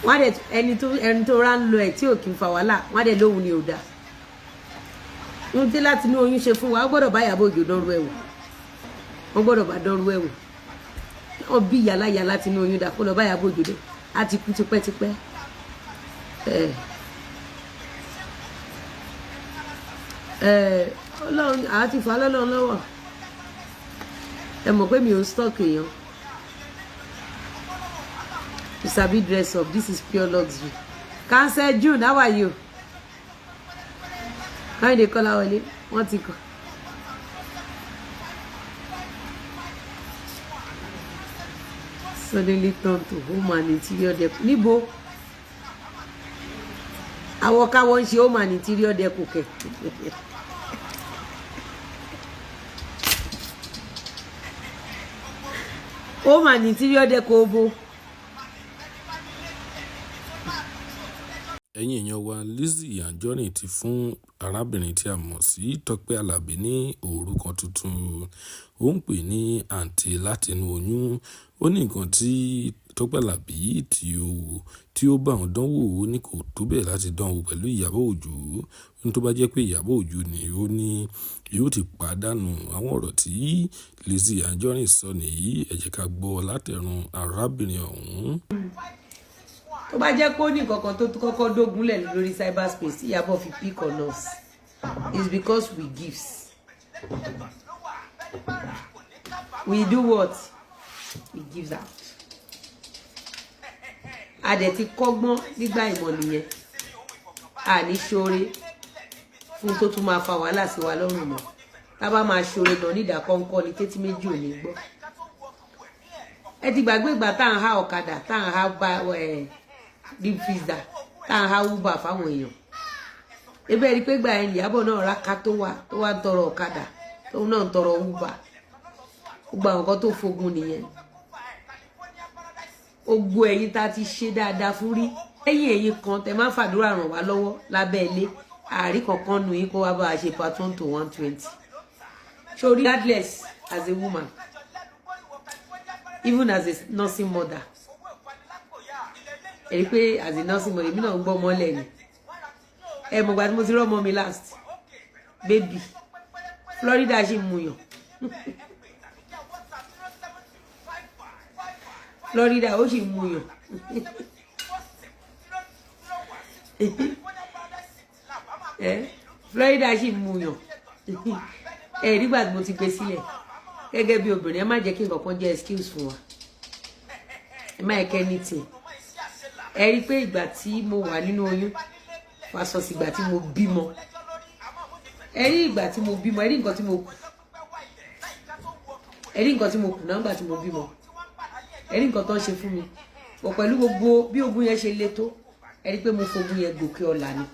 wọ́n dẹ̀ ẹni tó rán lọ ẹ̀ tí ò kí ń fa wàhálà wọ́n dẹ̀ lóhun ni ò dáa ohun tí láti inú oyún ṣe fún wa ó gbọ́dọ̀ bá Ìyábọ̀ Òjó dánrú ẹ̀wò wọ́n gbọ́dọ̀ bá dánrú ẹ̀wò wọ́n bí yàláyà láti inú oyún dà kó lọ bá Ìyábọ̀ Òjó dé á ti kú tipẹ́tipẹ́ Ọlọ́run àti fà lọ́lọ́run lọ́wọ́ ẹ mọ̀ pé mi ò stock èèyàn you sabi dress up this is pure luxury Cancer June how are you káyìn dé kọ́lá wọlé wọ́n ti kọ́ suddenly turn to home and interior deco níbo àwọn káwọn ń ṣe home and interior deco kẹ home and interior deco bo. ẹ̀yin èèyàn wa Lizzy Anjorin ti fún arábìnrin tí a mọ̀ sí Tọ́pẹ́ Àlàbí ní orúkọ tuntun ó ń pè ní àǹtí látinú oyún ó ní nǹkan tí Tọ́pẹ́ Àlàbí tí ó bá wọn dánwò ó ní kò tó bẹ́ẹ̀ láti dánwò pẹ̀lú Ìyábọ̀ Òjó ní tó bá jẹ́ pé Ìyábọ̀ Òjó ni ó ní yóò ti pàdánù àwọn ọ̀rọ̀ tí Lizzy Anjorin sọ nìyí ẹ jẹ́ ká gbọ́ látẹnu arábìnrin ọ̀hún. Tó bá jẹ́ kó ní nǹkan tó kọ́kọ́ dógúnlẹ̀ lórí cyberspace tí Ìyábọ̀ fi pick on us is because we gives. We do what? We gives out. A dẹ̀ ti kọ́gbọ́n nígbà ìmọ̀ nìyẹn. A ní ṣoore fún tó tún máa fa wàhálà sí wa lọ́rùn mọ́. Tá bá máa ṣoore lọ nídà kọ́ńkọ́ ni tètè méjì ò ní gbọ́. Ẹ ti gbàgbé ìgbà tá à ń há ọ̀kadà tá à ń há deep freezer tá à ń há Uber fáwọn èèyàn. Ebe rí pé gbà ẹni Ìyábọ̀ náà ráká tó wá ń tọrọ ọ̀kadà tóun náà ń tọrọ Uber. Gbogbo àwọn kan tó fogun nìyẹn. Ogbo ẹ̀yin tá ti ṣe dáadáa fún rí lẹ́yìn ẹ̀yin kan tẹ́ máa ń fàdúrà ràn wá lọ́wọ́ lábẹ́ ilé àárí kankan nù yín kó wá bá a ṣe part 1 to 120. Sori regardless as a woman even as a nursing mother ẹ rí pé as a nursing mother èmi náà ń gbọ́ mọ́lẹ̀ ni ẹ mọ̀ gbà tí mo ti rọ́mọ mi last baby Florida ṣì mú yàn Florida ó sì mú yàn Florida ṣì mú yàn ẹ nígbà tí mo ti gbé sílẹ̀ gẹ́gẹ́ bí obìnrin ẹ má jẹ́ kí nǹkan kan jẹ́ excuse fún wa ẹ má yẹ kẹ́ ní tì ẹ rí pé ìgbà tí mo wà nínú oyún versus ìgbà tí mo bímọ ẹ rí ìgbà tí mo bímọ ẹ rí nǹkan tí mo kù ẹ rí nǹkan tí mo kù náà nígbà tí mo bímọ ẹ rí nǹkan tó ń ṣe fún mi pọ̀ pẹ̀lú gbogbo bí ogun yẹn ṣe le tó ẹ rí pé mo fogun yẹn gòkè ọ̀la ni.